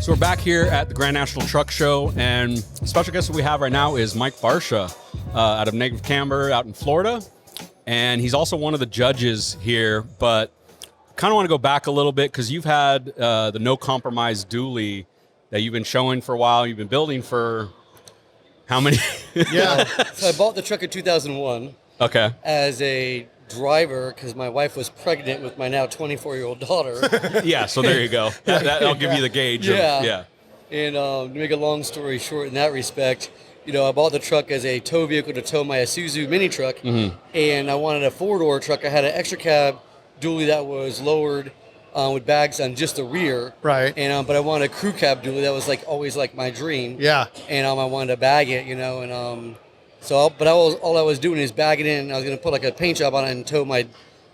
So we're back here at the Grand National Truck Show, and the special guest that we have right now is Mike Barcia out of Native Camber out in Florida. And he's also one of the judges here, but kind of want to go back a little bit because you've had the No Compromise dually that you've been showing for a while. You've been building for how many? Yeah. So I bought the truck in 2001 Okay. as a driver because my wife was pregnant with my now 24-year-old daughter. Yeah, so there you go. That'll give you the gauge. Yeah. And to make a long story short in that respect, I bought the truck as a tow vehicle to tow my Isuzu mini truck, and I wanted a four-door truck. I had an extra cab dually that was lowered with bags on just the rear. Right. And but I wanted a crew cab dually that was always my dream. Yeah. And I wanted to bag it, and all I was doing is bagging it in. I was going to put a paint job on it and tow my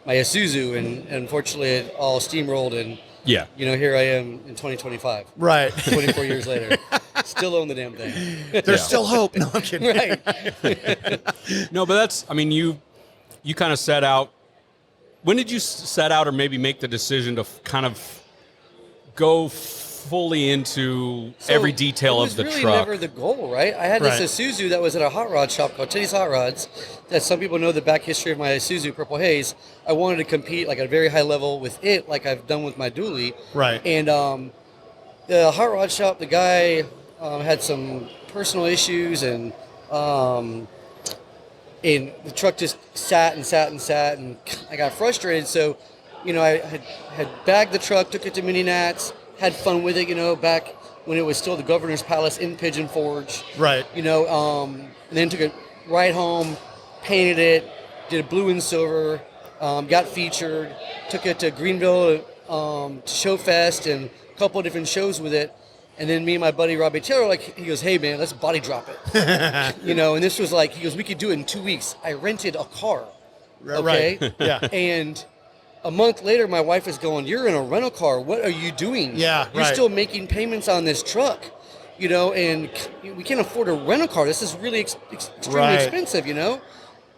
Isuzu, and unfortunately it all steamrolled, and Yeah. here I am in 2025. Right. 24 years later. Still own the damn thing. There's still hope. No, I'm kidding. Right. No, but you kind of set out. When did you set out or maybe make the decision to kind of go fully into every detail of the It was really truck? never the goal, right? I had this Isuzu that was at a hot rod shop called Teddy's Hot Rods, that some people know the back history of my Isuzu Purple Haze. I wanted to compete at a very high level with it, like I've done with my dually. Right. And the hot rod shop, the guy had some personal issues, and the truck just sat, and I got frustrated. So, I had bagged the truck, took it to Mini Nats, had fun with it, back when it was still the Governor's Palace in Pigeon Forge. Right. And then took it right home, painted it, did a blue and silver, got featured, took it to Greenville to Show Fest and a couple of different shows with it. And then me and my buddy Robbie Taylor, he goes, "Hey man, let's body drop it." And this was he goes, "We could do it in 2 weeks." I rented a car. Okay. Right. Yeah. And a month later, my wife is going, "You're in a rental car. What are you doing? Yeah, You're right. still making payments on this truck, and we can't afford a rental car. This is really extremely expensive,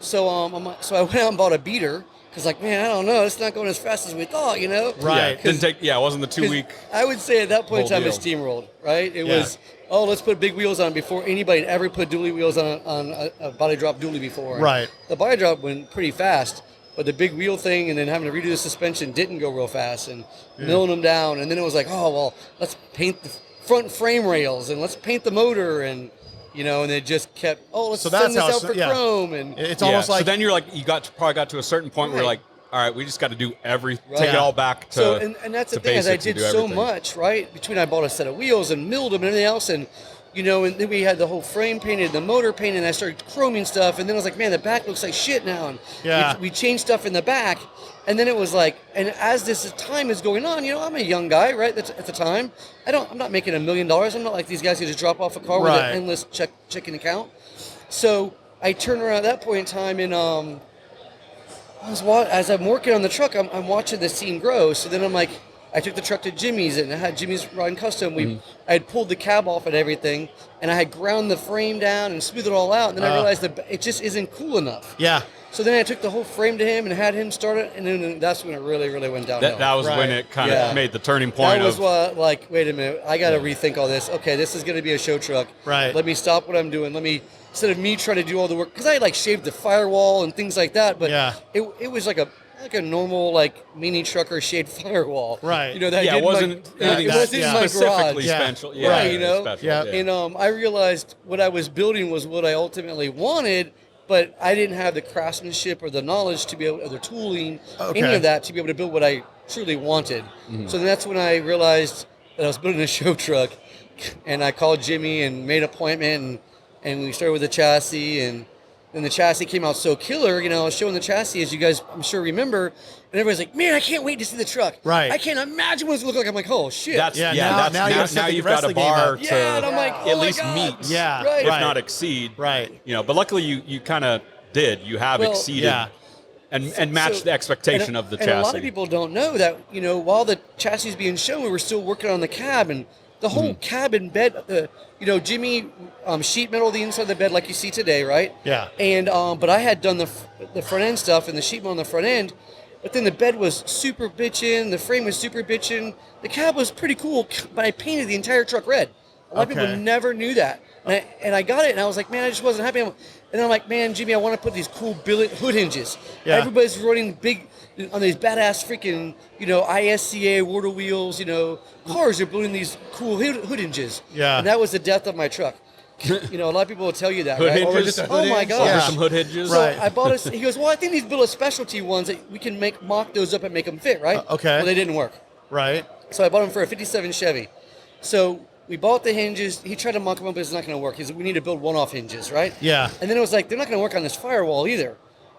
So I went out and bought a beater. Because man, I don't know, it's not going as fast as we thought, Right. It wasn't the 2 week. I would say at that point in time, deal. it steamrolled, right? It was, let's put big wheels on before anybody had ever put dually wheels on a body drop dually before. Right. The body drop went pretty fast, but the big wheel thing and then having to redo the suspension didn't go real fast, and milling them down. And then it was let's paint the front frame rails and let's paint the motor, and and it just kept, let's send this out for chrome. And it's almost so then you're probably got to a certain point where all right, we just got to do everything, take it all back to. So, and that's the thing, is I did so much, right? Between I bought a set of wheels and milled them and everything else, and and then we had the whole frame painted, the motor painted, and I started chroming stuff, and then I was like, man, the back looks like shit now. And we changed stuff in the back, and then it was and as this time is going on, I'm a young guy, right? At the time, I'm not making $1 million. I'm not like these guys who just drop off a car with an endless checking account. So I turned around at that point in time, and as I'm working on the truck, I'm watching the scene grow. So then I took the truck to Jimmy's, and I had Jimmy's Riding Custom. I had pulled the cab off and everything, and I had ground the frame down and smoothed it all out. And then I realized that it just isn't cool enough. Yeah. So then I took the whole frame to him and had him start it, and then that's when it really, really went downhill. That was when it kind of made the turning point. That was wait a minute, I got to rethink all this. Okay, this is going to be a show truck. Right. Let me stop what I'm doing. Instead of me trying to do all the work, because I shaved the firewall and things like that, but it was like a normal mini trucker shaped firewall. Right. That it wasn't anything in my specifically garage. special. Yeah. Right, Special, And I realized what I was building was what I ultimately wanted, but I didn't have the craftsmanship or the knowledge to be able, or the tooling, any of that, to be able to build what I truly wanted. So then that's when I realized that I was building a show truck, and I called Jimmy and made an appointment, and we started with the chassis, and then the chassis came out so killer. I was showing the chassis, as you guys I'm sure remember, and everybody's like, "Man, I can't wait to see the truck. Right. I can't imagine what it's going to look like." I'm like, "Oh shit." Now you've got a bar to and I'm like, at least meet, right. if not exceed. Right. But luckily you kind of did. You have exceeded and matched the expectation of the chassis. And a lot of people don't know that, while the chassis is being shown, we were still working on the cab, and the whole cabin bed, Jimmy sheet metal the inside of the bed like you see today, right? Yeah. And but I had done the front end stuff and the sheet metal on the front end, But then the bed was super bitchin', the frame was super bitchin', the cab was pretty cool, but I painted the entire truck red. A lot of people never knew that. And I got it, and I was like, man, I just wasn't happy. And I'm like, man, Jimmy, I want to put these cool billet hood hinges. Yeah. Everybody's running big on these badass freaking, ISCA water wheels, cars are building these cool hood hinges. Yeah. And that was the death of my truck. A lot of people will tell you that, hood right? Hinges? Oh my God. Yeah. Some hood hinges. So I bought he goes, well, I think these billet specialty ones that we can mock those up and make them fit, right? Okay. Well, they didn't work. Right. So I bought them for a 57 Chevy. So we bought the hinges. He tried to mock them up, but it's not going to work. He said, we need to build one-off hinges, right? Yeah. And then it was like, they're not going to work on this firewall either.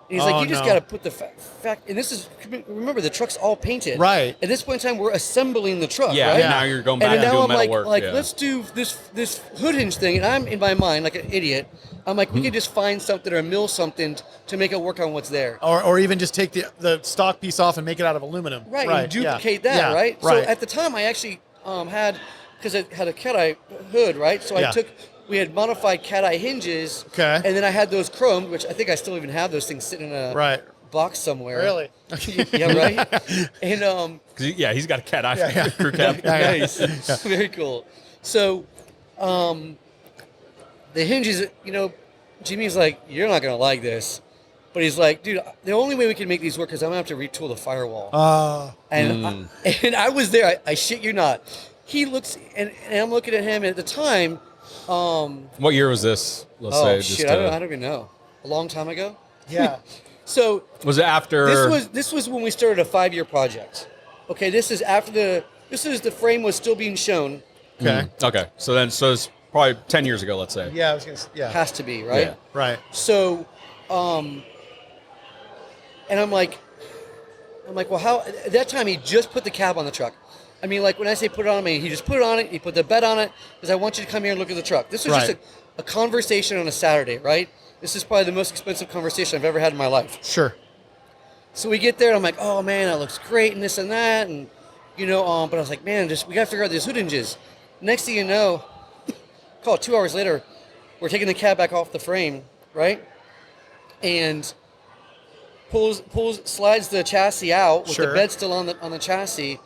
And he's like, you just got to put the fact, and this is, remember, the truck's all painted. Right. At this point in time, we're assembling the truck, yeah, right? Now you're going back and now doing I'm metal work. Like, let's do this hood hinge thing. And I'm, in my mind, like an idiot, I'm like, we could just find something or mill something to make it work on what's there. Or even just take the stock piece off and make it out of aluminum. Right, and duplicate that, right? Right. So at the time, I actually had, because it had a cat-eye hood, right? So we had modified cat-eye hinges. Okay. And then I had those chromed, which I think I still even have those things sitting in a box somewhere. Really? Yeah, right? And he's got a cat eye crew cab. Nice. Very cool. So the hinges, Jimmy's like, you're not going to like this. But he's like, dude, the only way we can make these work is I'm going to have to retool the firewall. And I was there. I shit you not. He looks, and I'm looking at him, and at the time... what year was this? Let's say. Shit, I don't even know. A long time ago? Yeah. So... Was it after... This was when we started a 5-year project. Okay, this is the frame was still being shown. Okay. Okay. So it's probably 10 years ago, let's say. Yeah, I was going to say, yeah. Has to be, right? Yeah. Right. So, and I'm like, well, how? At that time, he just put the cab on the truck. I mean, like when I say put it on, I mean he just put it on it. He put the bed on it because I want you to come here and look at the truck. This was just a conversation on a Saturday, right? This is probably the most expensive conversation I've ever had in my life. Sure. So we get there, and I'm like, oh man, that looks great, and this and that, and but I was like, man, we gotta figure out these hood hinges. Next thing you know, call it 2 hours later, we're taking the cab back off the frame, right? And slides the chassis out with the bed still on the chassis.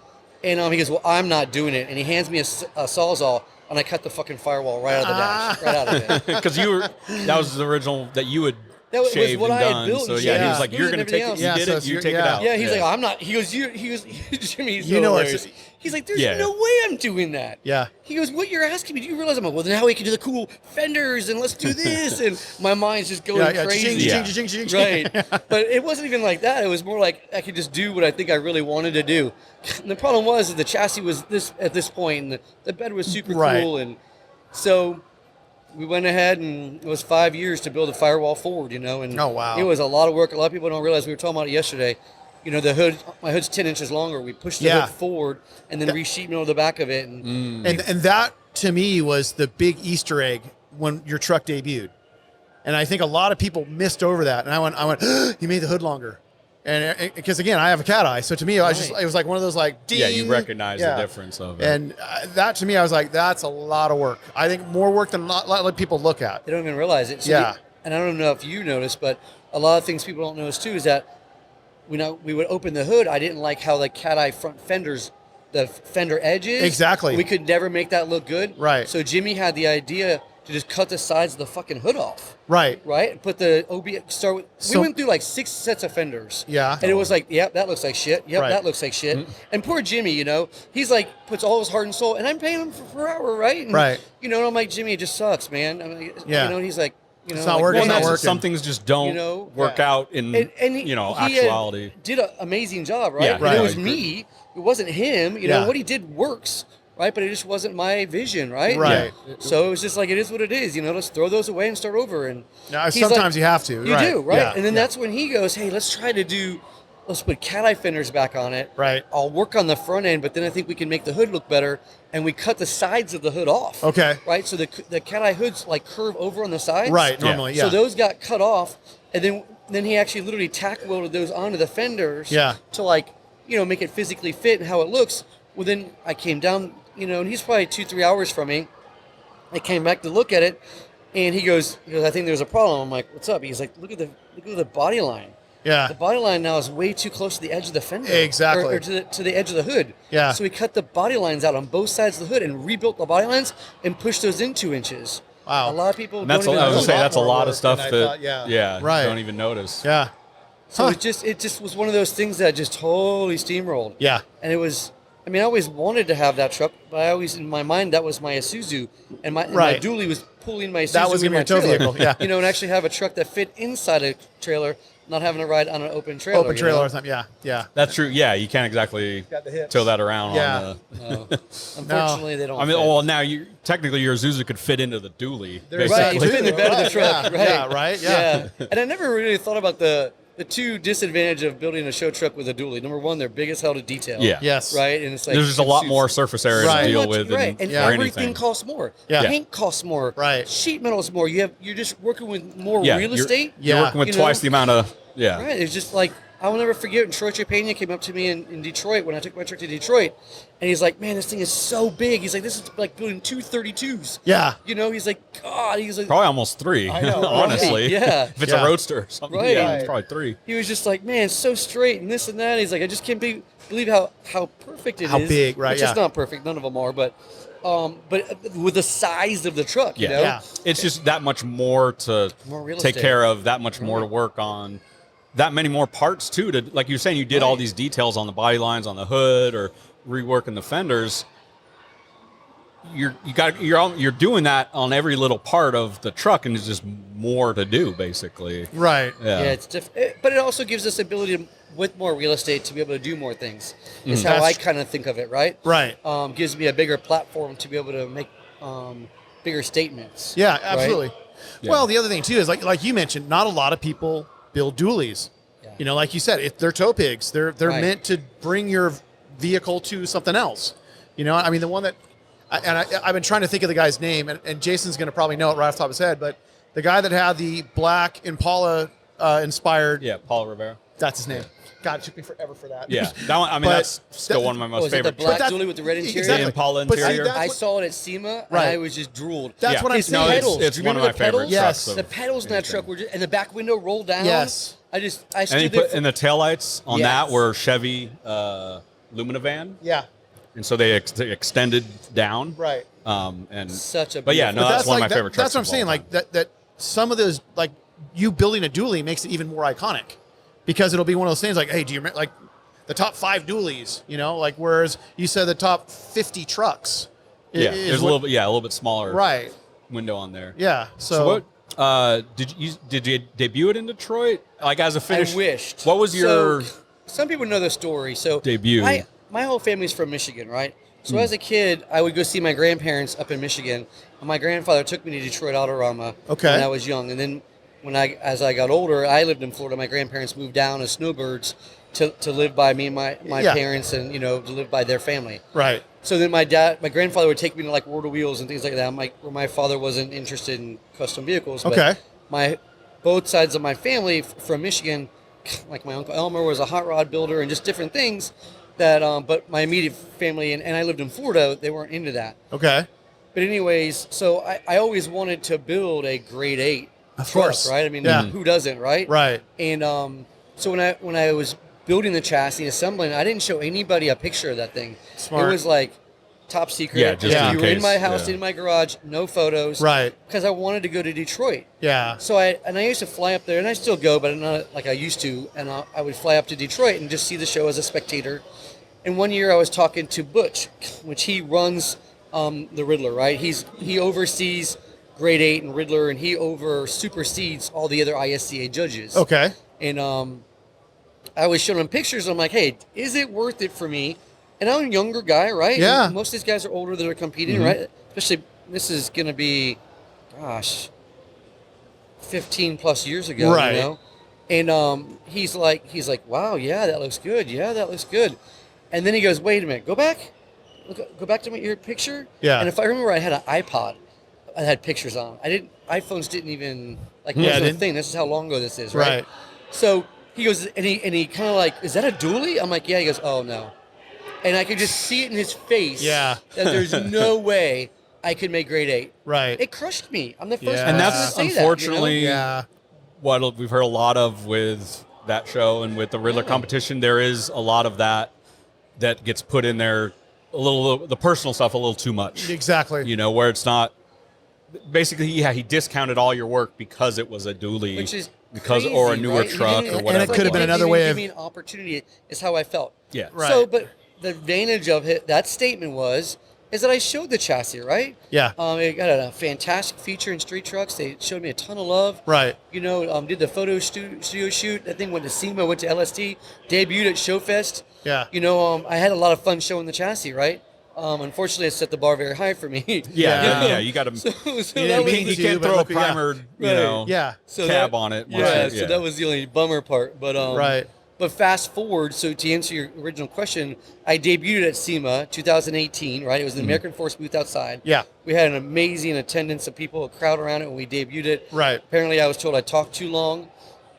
And he goes, well, I'm not doing it. And he hands me a Sawzall, and I cut the fucking firewall right out of the dash, right out of it. Because that was the original that you had shaved what and I had done. built. So he was like, you're going to take it. You did it. You take it out. Yeah, he's like, I'm not. He goes, Jimmy, he's he's like, there's no way I'm doing that. Yeah. He goes, what you're asking me? Do you realize? I'm like, well, now we can do the cool fenders, and let's do this. And my mind's just going crazy. Right. But it wasn't even like that. It was more like I could just do what I think I really wanted to do. And the problem was that the chassis was at this point, and the bed was super cool. And so we went ahead, and it was 5 years to build a firewall forward, and oh, wow. It was a lot of work. A lot of people don't realize. We were talking about it yesterday. The hood, my hood's 10 inches longer. We pushed the hood forward and then re-sheeted over the back of it. And that, to me, was the big Easter egg when your truck debuted. And I think a lot of people missed over that. And I went, you made the hood longer. And because, again, I have a cat eye. So to me, it was like one of those like, ding. Yeah, you recognize the difference of it. And that, to me, I was like, that's a lot of work. I think more work than a lot of people look at. They don't even realize it. So and I don't know if you noticed, but a lot of things people don't notice, too, is that we would open the hood. I didn't like how the cat eye front fenders, the fender edges. Exactly. We could never make that look good. Right. So Jimmy had the idea to just cut the sides of the fucking hood off. Right. Right. And put the we went through like 6 sets of fenders. Yeah. And it was like, yep, that looks like shit. Yep, that looks like shit. Mm-hmm. And poor Jimmy, he's like puts all his heart and soul, and I'm paying him per hour, right? And, and I'm like, Jimmy, it just sucks, man. And he's like, it's not working. Some things just don't work out in actuality. He did an amazing job, right? Yeah, and it was me. It wasn't him. What he did works, right? But it just wasn't my vision, right? Right. Yeah. So it was just like, it is what it is. Let's throw those away and start over. And sometimes you have to. You do, right? Yeah. And then that's when he goes, hey, let's put cat eye fenders back on it. Right. I'll work on the front end, but then I think we can make the hood look better. And we cut the sides of the hood off. Okay. Right? So the cat eye hoods like curve over on the sides. Right, normally, So those got cut off. And then he actually literally tack welded those onto the fenders. Yeah. To make it physically fit and how it looks. Well, then I came down, and he's probably 2-3 hours from me. I came back to look at it, and he goes, I think there's a problem. I'm like, what's up? He's like, look at the body line. Yeah. The body line now is way too close to the edge of the fender. Exactly. Or to the edge of the hood. Yeah. So we cut the body lines out on both sides of the hood and rebuilt the body lines and pushed those in 2 inches. Wow. A lot of people And that's don't I was even gonna say know. that's a lot of stuff than I that thought, yeah. Right. don't even notice. Yeah. So it just was one of those things that just totally steamrolled. Yeah. And it was, I mean, I always wanted to have that truck, but I always, in my mind, that was my Isuzu. And my dually was pulling my Isuzu That was in going to be my your tow trailer. vehicle. Yeah. You know, and actually have a truck that fit inside a trailer, not having to ride on an open trailer. Open trailer you know? or something. Yeah. Yeah. That's true. Yeah, you can't exactly Got the hips. tow that around. Yeah. On No. Unfortunately, they don't. I mean, fit. well, now technically your Isuzu could fit into the dually. There's- Right, Basically. you fit in the bed of the truck. Yeah. Right. Yeah, right? Yeah. And I never really thought about the two disadvantages of building a show truck with a dually. Number one, they're big as hell to detail. Yeah. Yes. Right, and it's like There's just a lot more surface area Right. to deal much, with. right, and Yeah. or everything anything. costs more. Yeah. Paint costs more. Right. Sheet metal's more. You're just working with more Yeah, real you're- estate. Yeah. You're working with You twice know? the amount of Right. It's just like, I will never forget when Troy Trepania came up to me in Detroit when I took my truck to Detroit, and he's like, "Man, this thing is so big." He's like, "This is like building 2 32s." Yeah. You know, he's like, "God," he's like, Probably almost 3. I know, honestly. right, yeah. If it's Yeah. a roadster or something, Right. yeah, Right. it's probably 3. he was just like, "Man, it's so straight and this and that." He's like, "I just can't believe how perfect it is." How big, right, Which yeah. is not perfect. None of them are, but with the size of the truck, you Yeah. know. Yeah. It's just that much more to More real take estate. care of, that much more to work on, that many more parts too. To like you're saying, you did all Right. these details on the body lines, on the hood, or reworking the fenders. You're doing that on every little part of the truck, and there's just more to do, basically. Right. Yeah. Yeah, it's but it also gives us the ability to, with more real estate, to be able to do more things. Is how That's I tr- kind of think of it, right? Right. Gives me a bigger platform to be able to make bigger statements. Yeah, right? absolutely. Yeah. Well, the other thing too is like you mentioned, not a lot of people build dualies. Yeah. You know, like you said, if they're tow pigs, they're Right. meant to bring your vehicle to something else. You know, I mean, the one that, I've been trying to think of the guy's name, and Jason's going to probably know it right off the top of his head, but the guy that had the black Impala inspired, Yeah, Paul Rivera. that's his name. God, it took me forever for that. Yeah, that one. I mean, But that's still that- one of my Oh, most is it the favorite. black that's- dually with the red interior? exactly. The Impala But see, interior. that's I what- saw it at SEMA, Right. and I was just drooled. That's Yeah. what I'm His saying. pedals. It's Do you one of remember my the favorite pedals? Yes. trucks. of The pedals in that anything. truck were just, and the back window rolled down. Yes. I And stood then you there. put in the taillights on Yes. that were Chevy Lumina van, Yeah, and so they extended down. right. And Such a but yeah, beautiful- no, that's one like, of my favorite trucks. That's what I'm of saying. all Like time. that some of those, like you building a dually makes it even more iconic because it'll be one of those things like, hey, do you remember like the top 5 dualies? You know, like whereas you said the top 50 trucks. yeah, is there's a what- little bit smaller right. window on there. Yeah. So what did you debut it in Detroit? Like as a finish? I wished. What was your So, some people know the story. So debut? My whole family's from Michigan, right? So as a kid, I would go see my grandparents up in Michigan, and my grandfather took me to Detroit Autorama Okay. when I was young. And then as I got older, I lived in Florida. My grandparents moved down as snowbirds to live by me and my Yeah. parents, and to live by their family. Right. So then my grandfather would take me to like World of Wheels and things like that. Where my father wasn't interested in custom vehicles. But Okay. both sides of my family from Michigan, like my uncle Elmer was a hot rod builder and just different things that. But my immediate family and I lived in Florida, they weren't into that. Okay. But anyways, so I always wanted to build a grade 8 Of truck, course. right? I mean, Yeah. who doesn't, right? Right. And so when I was building the chassis, assembling, I didn't show anybody a picture of that thing. Smart. It was like top secret. Yeah, just in you were in case, my house, yeah. in my garage, no photos. Right. Because I wanted to go to Detroit. Yeah. So I used to fly up there, and I still go, but not like I used to. And I would fly up to Detroit and just see the show as a spectator. And one year I was talking to Butch, which he runs the Riddler, right? He oversees Grade 8 and Riddler, and he supersedes all the other ISCA judges. Okay. And I was showing him pictures. I'm like, hey, is it worth it for me? And I'm a younger guy, right? Yeah. And most of these guys are older that are competing, right? Especially this is going to be, 15 plus years ago, Right. you know? And he's like, wow, yeah, that looks good. Yeah, that looks good. And then he goes, wait a minute, go back to your picture. Yeah. And if I remember, I had an iPod. I had pictures on. iPhones didn't even Yeah, wasn't a didn't- thing. This is how long ago this is, right? Right. So he goes, and he kind of like, is that a dually? I'm like, yeah. He goes, oh no. And I could just see it in his face. Yeah. That there's no way I could make grade 8. Right. It crushed me. I'm the first Yeah. person And to that's say unfortunately Yeah. what we've heard a lot of with that show, and with the Riddler competition, there is a lot of that gets put in there, the personal stuff a little too much. Exactly. You know, where it's not. Basically, he discounted all your work because it was a dually, which is because crazy, or a newer right? truck or whatever. And it could have been another way give of me an opportunity. Is how I felt. Yeah. Right. So, but the advantage of that statement is that I showed the chassis, right? Yeah. It got a fantastic feature in street trucks. They showed me a ton of love. Right. You know, did the photo studio shoot. That thing went to SEMA, went to LST, debuted at Showfest. Yeah. You know, I had a lot of fun showing the chassis, right? Unfortunately, it set the bar very high for me. Yeah. You got to. So you that was you can't throw a primer, so cab that, on it. So that was the only bummer part. But right. But fast forward, so to answer your original question, I debuted at SEMA 2018, right? It was the American Force booth outside. Yeah. We had an amazing attendance of people, a crowd around it when we debuted it. Right. Apparently, I was told I talked too long.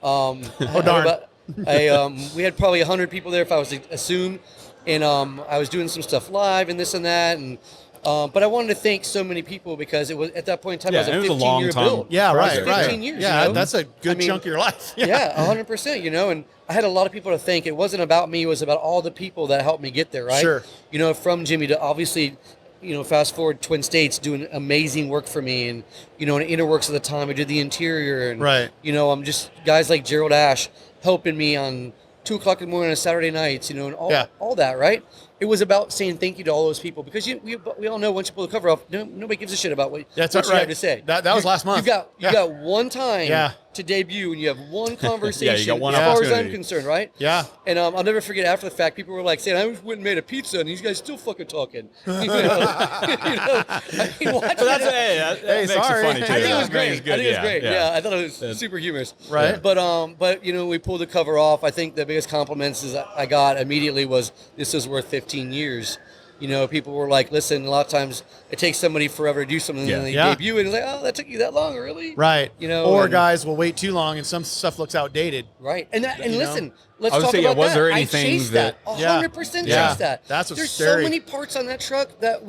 Darn. We had probably 100 people there, if I was to assume. And I was doing some stuff live and this and that. And but I wanted to thank so many people because it was at that point in time, it was a 15-year build. Yeah, right, 15 years. Yeah, you know? that's a good chunk of your life. Yeah, 100%. You know, and I had a lot of people to thank. It wasn't about me; it was about all the people that helped me get there. Right. Sure. You know, from Jimmy to obviously, you know, fast forward Twin States doing amazing work for me, and you know, in Interworks at the time, I did the interior, and right. You know, I'm just guys like Gerald Ash helping me on 2:00 in the morning on Saturday nights. You know, and all that. Right. It was about saying thank you to all those people because we all know once you pull the cover off, nobody gives a shit about what you have to say. That was last month. You got one time to debut and you have one conversation you got one as far as opportunity. I'm concerned, right? Yeah. And I'll never forget after the fact, people were like saying, I went and made a pizza and these guys still fucking talking. You know? I mean, But that makes it funny too. I think it was great. Good. I think it was great. Yeah, I thought it was super humorous. Right. But you know, we pulled the cover off. I think the biggest compliments I got immediately was this is worth 15 years. You know, people were like, listen, a lot of times it takes somebody forever to do something and they debut and it's like, oh, that took you that long, really? Right. You know, or guys will wait too long and some stuff looks outdated. Right. And listen, know? let's talk about was that. there anything I chased that. 100% chased that. That's what's There's scary. so many parts on that truck that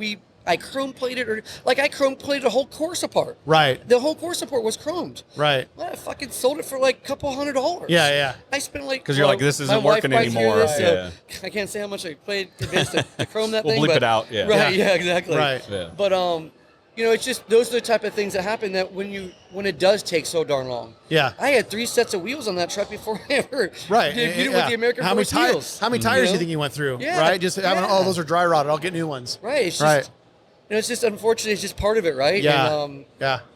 I chrome plated I chrome plated a whole course apart. Right. The whole course apart was chromed. Right. Well, I fucking sold it for like a couple $100. Yeah. I spent like because you're like this isn't working anymore. So I can't say how much I paid to chrome that we'll thing. Bleep it out. Yeah. Right. Yeah. Exactly. Right. Yeah. But you know, it's just those are the type of things that happen that when it does take so darn long. Yeah. I had 3 sets of wheels on that truck before I ever did with the American Force wheels. How many tires do you think you went through? Yeah. Right. Just having those are dry rotted. I'll get new ones. Right. It's just, you know, it's just unfortunate. It's just part of it, right? Yeah.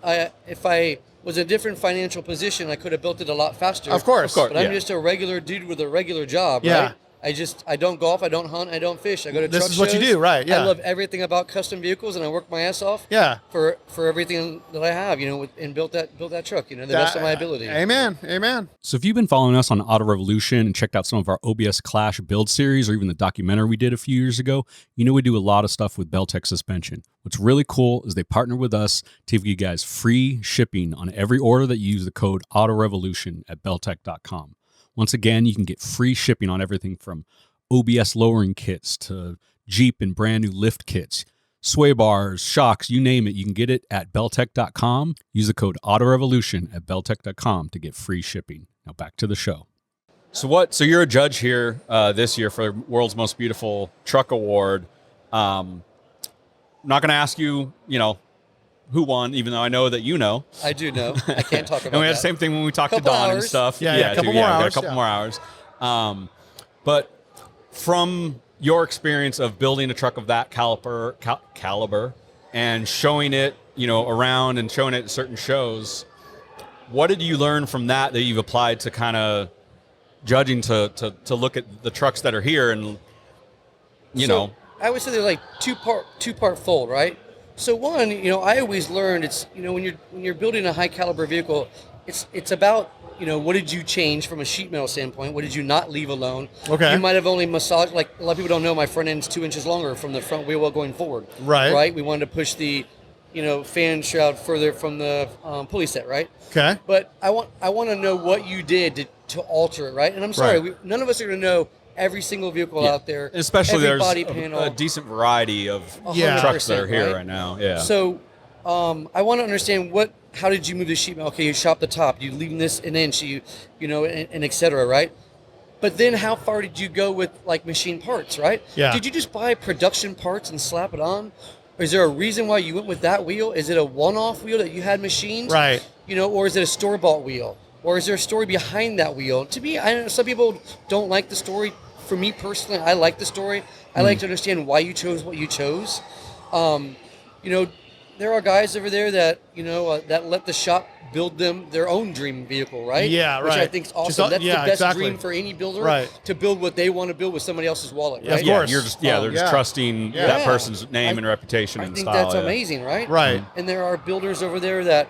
And, if I was in a different financial position, I could have built it a lot faster. Of course. But I'm just a regular dude with a regular job. Yeah. Right? I don't golf, I don't hunt, I don't fish. I go to truck shows. This is what you do, right? Yeah. I love everything about custom vehicles, and I work my ass off. Yeah. For everything that I have, you know, and built that truck, you know, the best of my ability. Amen. So if you've been following us on Auto Revolution and checked out some of our OBS Clash build series or even the documentary we did a few years ago, you know we do a lot of stuff with Belltech suspension. What's really cool is they partner with us to give you guys free shipping on every order that you use the code AutoRevolution at Belltech.com. Once again, you can get free shipping on everything from OBS lowering kits to Jeep and brand new lift kits, sway bars, shocks, you name it. You can get it at Belltech.com. Use the code AutoRevolution at Belltech.com to get free shipping. Now back to the show. So you're a judge here this year for World's Most Beautiful Truck Award. I'm not going to ask you, who won, even though I know that you know. I do know. I can't talk about that. And we had the same thing when we talked to Don and stuff. Yeah, a couple more hours. But from your experience of building a truck of that caliber and showing it, around and showing it at certain shows, what did you learn from that you've applied to kind of judging to look at the trucks that are here and, So, I would say they're like two-part fold, right? So one, I always learned it's, when you're building a high caliber vehicle, it's about, what did you change from a sheet metal standpoint? What did you not leave alone? Okay. You might have only massaged, like a lot of people don't know, my front end's 2 inches longer from the front wheel well going forward. Right. Right. We wanted to push the, fan shroud further from the pulley set. Right. Okay. But I want to know what you did to alter it. Right. And I'm sorry, none of us are going to know every single vehicle out there. Especially every there's body panel. a decent variety of 100%, trucks that are here right now. Yeah. So I want to understand how did you move the sheet metal? Okay, you shop the top, you leave this an inch, you know, and et cetera, right? But then how far did you go with like machine parts, right? Yeah. Did you just buy production parts and slap it on? Or is there a reason why you went with that wheel? Is it a one-off wheel that you had machined? Right. You know, or is it a store-bought wheel? Or is there a story behind that wheel? To me, I know some people don't like the story. For me personally, I like the story. I like to understand why you chose what you chose. You know, there are guys over there that, you know, that let the shop build them their own dream vehicle, right? Yeah, Which right. I think is awesome. That's the best exactly. dream for any builder, Right. to build what they want to build with somebody else's wallet, right? Of course. You're just they're just trusting that person's name and reputation and I think style. that's amazing, right? Right. And there are builders over there that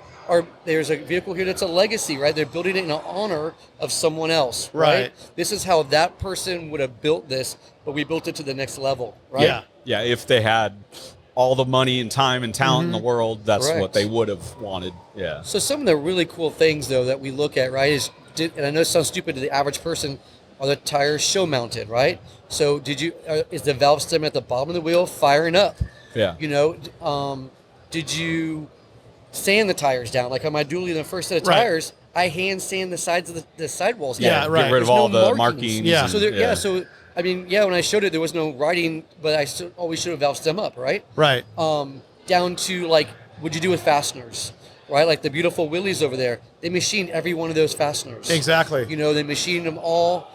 there's a vehicle here that's a legacy, right? They're building it in honor of someone else, right? This is how that person would have built this, but we built it to the next level, right? Yeah. Yeah, if they had all the money and time and talent in the world, that's Correct. what they would have wanted. Yeah. So some of the really cool things, though, that we look at, right, and I know it sounds stupid to the average person, are the tires show mounted, right? So is the valve stem at the bottom of the wheel firing up? Yeah. You know, did you sand the tires down? Like on my dually, the first set of Right. tires, I hand sand the sides of the sidewalls Yeah, down. right. Get rid of There's all no the markings. markings. Yeah. and- So so I mean, when I showed it, there was no writing, but I still always should have valve stem up, right? Right. Down to like, what'd you do with fasteners, right? Like the beautiful Willys over there, they machined every one of those fasteners. Exactly. You know, they machined them all.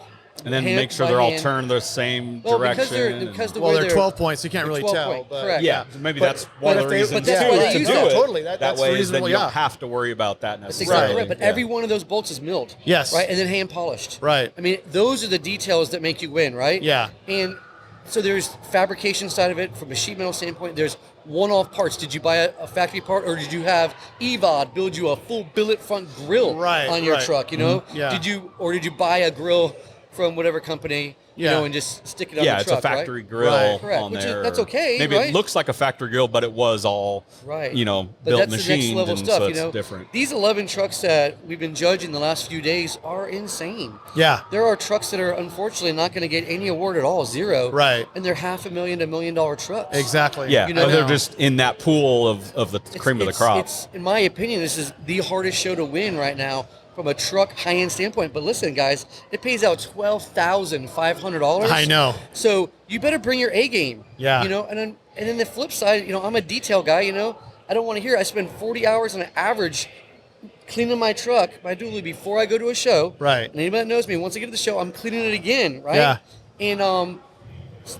And then hand make sure by they're all hand. turned the same Well, direction. because the Well, way they're 12 points, so you can't they're really 12 tell. point, But correct. yeah, maybe But- that's one but of the if they- reasons but that's why they to use do that. it. Totally, That that's way, reasonable, then you yeah. don't have to worry about that That's necessarily. exactly right. But every one of those bolts is milled. Yes. Right, and then hand polished. Right. I mean, those are the details that make you win, right? Yeah. And so there's fabrication side of it from a sheet metal standpoint. There's one-off parts. Did you buy a factory part, or did you have EVOD build you a full billet front grill Right, on your right. truck? You know, Yeah. did you buy a grill from whatever company? You Yeah. know, and just stick it on Yeah, the it's truck, a factory right? grill Right. Correct. on Which is- there. that's okay, Maybe right? it looks like a factory grill, but it was all Right. built But that's machined, the next level and stuff, so you it's know. different. These 11 trucks that we've been judging the last few days are insane. Yeah. There are trucks that are unfortunately not going to get any award at all, zero. Right. And they're $500,000 to $1 million trucks. Exactly. Yeah, You know, they're now- just in that pool of the cream of the crop. It's, in my opinion, this is the hardest show to win right now from a truck high-end standpoint. But listen, guys, it pays out $12,500. I know. So you better bring your A game. Yeah. You know, and then the flip side, you know, I'm a detail guy. You know, I don't want to hear. I spend 40 hours on an average cleaning my truck, my dually, before I go to a show. Right. And anybody that knows me, once I get to the show, I'm cleaning it again. Right. Yeah. And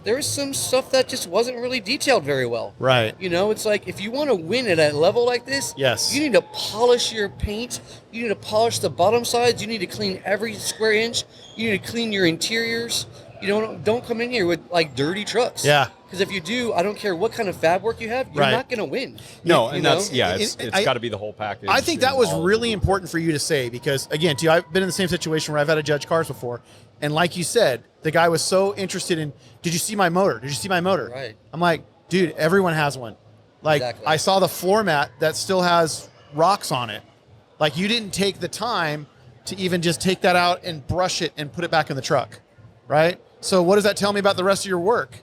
there's some stuff that just wasn't really detailed very well. Right. You know, it's like if you want to win at a level like this, Yes. you need to polish your paint. You need to polish the bottom sides. You need to clean every square inch. You need to clean your interiors. You don't come in here with like dirty trucks. Yeah. Because if you do, I don't care what kind of fab work you have, you're Right. not going to win. No, You and know? that's it's I- got to be the whole package. I think that and was all of really it. important for you to say because, again, too, I've been in the same situation where I've had to judge cars before. And like you said, the guy was so interested in, did you see my motor? Did you see my motor? Right. I'm like, dude, everyone has one. Like, Exactly. I saw the floor mat that still has rocks on it. Like, you didn't take the time to even just take that out and brush it and put it back in the truck, right? So what does that tell me about the rest of your work?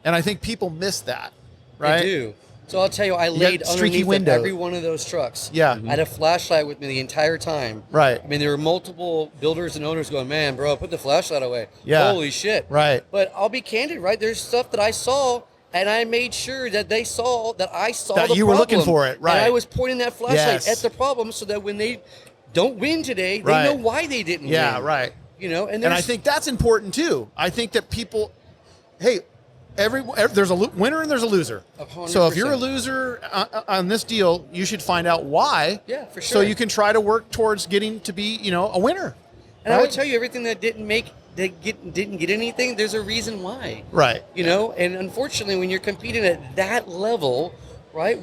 And I think people miss that, right? They do. So I'll tell you, I laid got streaky underneath of windows. every one of those trucks. Yeah. I had a flashlight with me the entire time. Right. I mean, there were multiple builders and owners going, man, bro, put the flashlight away. Yeah. Holy shit. Right. But I'll be candid, right? There's stuff that I saw, and I made sure that they saw that I saw That the you were looking problem. for it, right. And I was pointing that flashlight Yes. at the problem so that when they don't win today, they Right. know why they didn't Yeah, win. right. You know, and And I there's- think that's important too. I think that people, hey, there's a winner and there's a loser. 100%. So if you're a loser on this deal, you should find out why. Yeah, for So sure. you can try to work towards getting to be, a winner. And I would right? tell you, everything that didn't get anything, there's a reason why. Right. You know, and unfortunately, when you're competing at that level, right,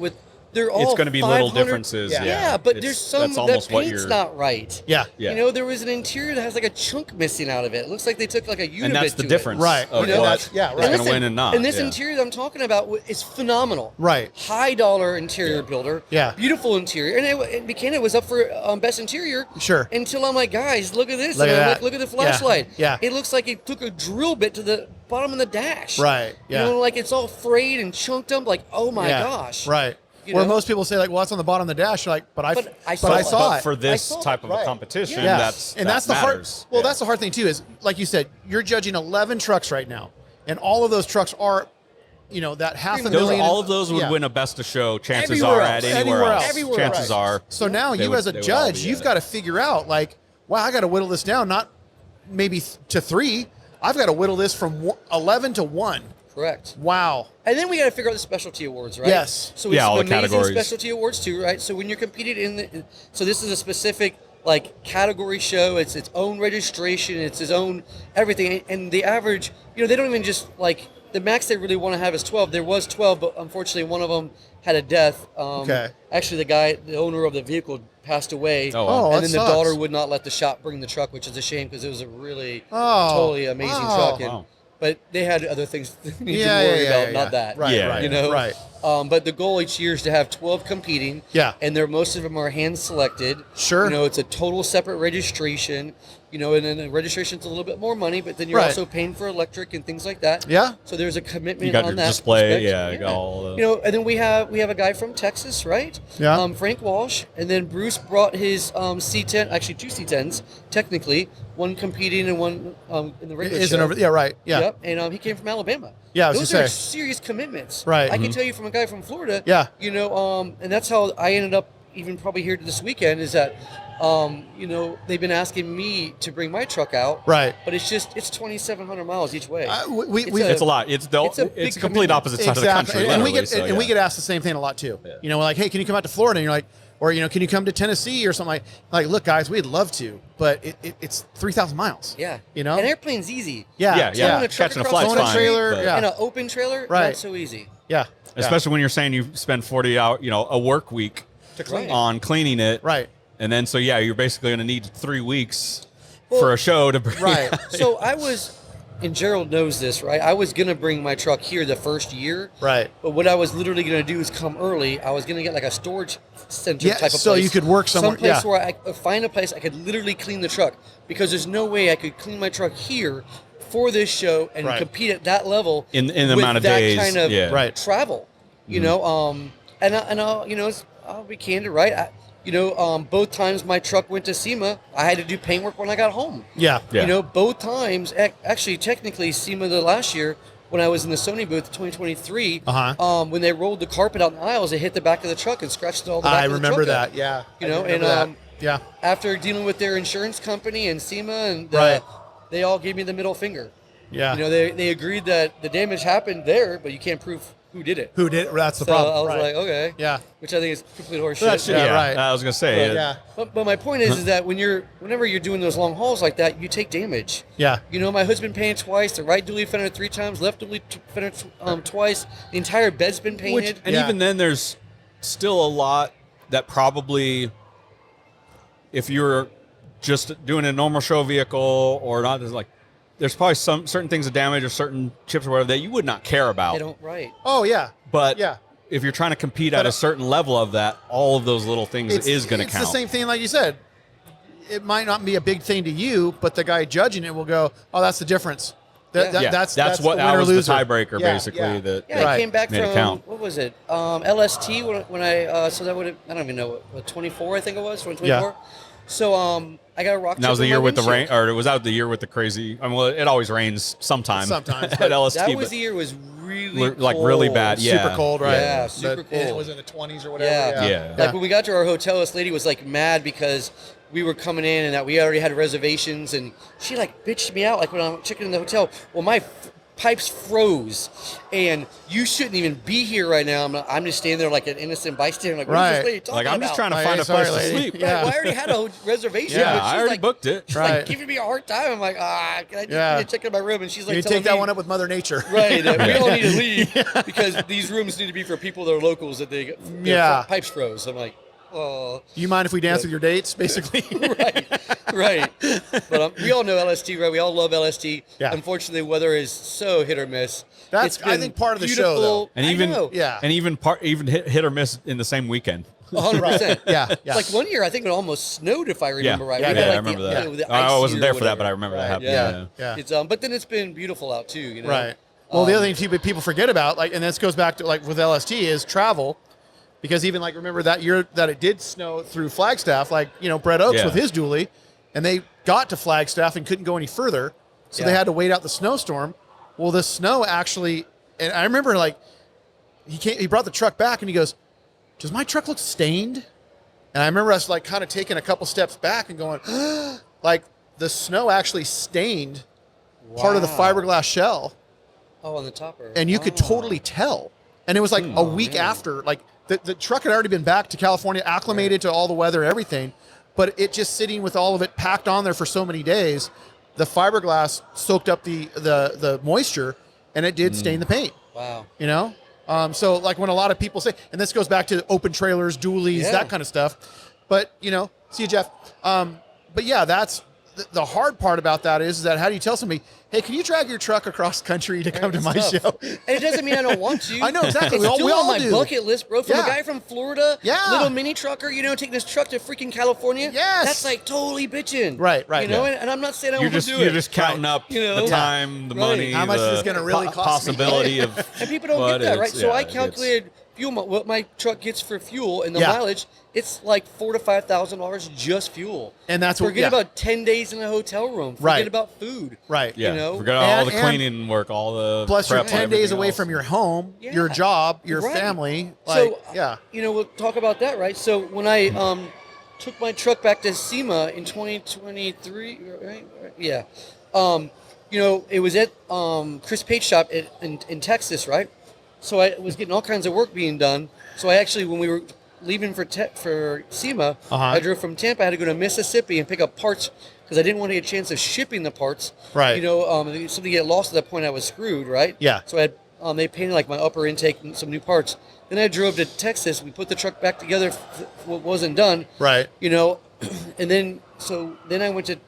they're all It's going to be little 500 differences. Yeah. Yeah, but It's- there's some that's that almost what paint's you're. not right. Yeah. Yeah. You know, there was an interior that has like a chunk missing out of it. It looks like they took like a unibit And that's the to difference, Right. Of You know, what that's- yeah, is right. going to win and not. And this yeah. interior that I'm talking about is phenomenal. Right. High dollar interior builder. Yeah. Beautiful interior. And it was up for best interior. Sure. Until I'm like, guys, look at this. Look and at I'm that. like, look at the flashlight. Yeah. It looks like it took a drill bit to the bottom of the dash. Right. Yeah. You know, like it's all frayed and chunked up. Like, oh my Yeah. gosh. Right. Where most people say like, well, it's on the bottom of the dash. You're like, but I saw it. But for this type of a competition, that's the hard. Well, that's the hard thing too. Is like you said, you're judging 11 trucks right now, and all of those trucks are, that half a million. All of those would win a best of show. Chances Everywhere are else. at anywhere else. Everywhere Chances are. So now you as a judge, you've got to figure out like, wow, I got to whittle this down, not maybe to 3. I've got to whittle this from 11 to 1. Correct. Wow. And then we got to figure out the specialty awards, right? Yes. So we have all some the amazing categories. specialty awards too, right? So when you're competing so this is a specific like category show. It's its own registration. It's its own everything. And the average, they don't even just like the max they really want to have is 12. There was 12, but unfortunately one of them had a death. Okay. Actually, the owner of the vehicle passed away. Oh, and then the daughter would not let the shop bring the truck, which is a shame because it was a really totally amazing truck. And, but they had other things to worry about, not that. Right. Right. But the goal each year is to have 12 competing. Yeah. And most of them are hand selected. Sure. It's a total separate registration. And then the registration's a little bit more money, but then you're also paying for electric and things like that. Yeah. So there's a commitment You got on your that. display, aspect. you got all the... And then we have a guy from Texas, right? Yeah. Frank Walsh, and then Bruce brought his C10, actually 2 C10s, technically, one competing and one in the regular show. Right. Yeah. Yep. And he came from Alabama. Yeah, I was those gonna are say. serious commitments. Right. I can tell you from a guy from Florida. Yeah. And that's how I ended up even probably here this weekend is that, they've been asking me to bring my truck out. Right. But it's 2,700 miles each way. It's a lot. It's a complete commitment. opposite side of the country. And we get asked the same thing a lot too. Yeah. We're like, hey, can you come out to Florida? And you're like, or can you come to Tennessee or something like look, guys, we'd love to, but it's 3,000 miles. Yeah. An airplane's easy. Yeah. Catching a flight's Towing a fine. trailer, but- yeah. And an open trailer, Right. not so easy. Yeah. Especially when you're saying you spend 40 hours, a work week To clean it. on cleaning it. Right. And then, you're basically going to need 3 weeks for a show to bring. Right. So and Gerald knows this, right? I was going to bring my truck here the first year. Right. But what I was literally going to do is come early. I was going to get like a storage center type of place. So you could work somewhere. Someplace where I could find a place I could literally clean the truck. Because there's no way I could clean my truck here for this show and compete at that level in the with amount of that days. kind of travel. I'll be candid, right? Both times my truck went to SEMA, I had to do paintwork when I got home. Yeah. Both times, actually, technically, SEMA the last year, when I was in the Sony booth, 2023, when they rolled the carpet out in the aisles, it hit the back of the truck and scratched all the back of the truck. I remember that, yeah. Yeah. After dealing with their insurance company and SEMA, and they all gave me the middle finger. Yeah. They agreed that the damage happened there, but you can't prove who did it. That's the So problem. I was like, okay. Yeah. Which I think is complete horseshit. Right. I was going to say. Yeah. But my point is that whenever you're doing those long hauls like that, you take damage. Yeah. My husband painted twice, the right dually fender 3 times, left dually fender twice. The entire bed's been painted. Even then, there's still a lot that probably, if you're just doing a normal show vehicle or not, there's probably some certain things of damage or certain chips or whatever that you would not care about. They don't, right. Oh, yeah. But if you're trying to compete at a certain level of that, all of those little things is going to count. It's the same thing like you said. It might not be a big thing to you, but the guy judging it will go, oh, that's the difference. That's what the that was loser. the tiebreaker, basically. That I came back made it from, count. what was it, LST, when I, so that would have, I don't even know, what 24 I think it was, 2024? So I got a rock. And that was the year with the rain, or was that the year with the crazy? It always rains sometimes. Sometimes at LST. That was the year was really cold. really bad. Yeah, super cold, right? Yeah, super cold. It was in the 20s or whatever. Yeah. Like when we got to our hotel, this lady was like mad because we were coming in and that we already had reservations, and she like bitched me out like when I'm checking in the hotel. Well, my pipes froze, and you shouldn't even be here right now. I'm just standing there like an innocent bystander, like, what is this lady talking about? I'm just trying to find a place to sleep. Right, well, I already had a reservation. Yeah, but she's I already booked it. She's like giving me a hard time. I'm like, can I just check in my room? And she's like, you take that one up with Mother Nature. Right, we all need to leave because these rooms need to be for people that are locals that their pipes froze. I'm like, oh. You mind if we dance with your dates, basically? Right. But we all know LST, right? We all love LST. Yeah. Unfortunately, weather is so hit or miss. That's, I think, part of the show, though. And even hit or miss in the same weekend. 100%. Yeah. Like one year, I think it almost snowed, if I remember right. Yeah, We had, I remember that. I wasn't there for that, but I remember that happening. Yeah. It's but then it's been beautiful out too. Right. Well, the other thing people forget about, and this goes back to with LST, is travel. Because even like, remember that year that it did snow through Flagstaff, like, Brett Oakes with his dually, and they got to Flagstaff and couldn't go any further. So they had to wait out the snowstorm. Well, the snow actually, and I remember like, he brought the truck back and he goes, does my truck look stained? And I remember us like kind of taking a couple steps back and going, like the snow actually stained part of the fiberglass shell. Oh, on the topper. And you could totally tell. And it was like a week after, like the truck had already been back to California, acclimated to all the weather, everything, but it just sitting with all of it packed on there for so many days, the fiberglass soaked up the moisture and it did stain the paint. Wow. So like when a lot of people say, and this goes back to open trailers, dualies, that kind of stuff. But, see you, Jeff. But yeah, that's the hard part about that is that how do you tell somebody, hey, can you drag your truck across country to come to my show? And it doesn't mean I don't want to. I know, exactly. It's still on my do. bucket list, bro. From a guy from Florida, little mini trucker, taking his truck to freaking California. Yes. That's like totally bitching. Right. And I'm not saying I want to do it. You're just counting up the time, the money, how much is going to really cost possibility of. And people don't get that, right? So I calculated what my truck gets for fuel and the mileage. It's like $4,000 to $5,000 just fuel. And that's forget about 10 days in a hotel room. Forget about food. Right. Yeah. Forget all the cleaning work, all the plus prep, you're 10 days away from your home, your job, your family. Like, so we'll talk about that, right? So when I took my truck back to SEMA in 2023, right? Yeah. It was at Chris Pate's shop in Texas, right? So I was getting all kinds of work being done. So I actually, when we were leaving for SEMA, I drove from Tampa. I had to go to Mississippi and pick up parts because I didn't want to get a chance of shipping the parts. Right. Something get lost at that point, I was screwed, right? Yeah. So I had, they painted like my upper intake and some new parts. Then I drove to Texas. We put the truck back together. What wasn't done. Right. And then I went to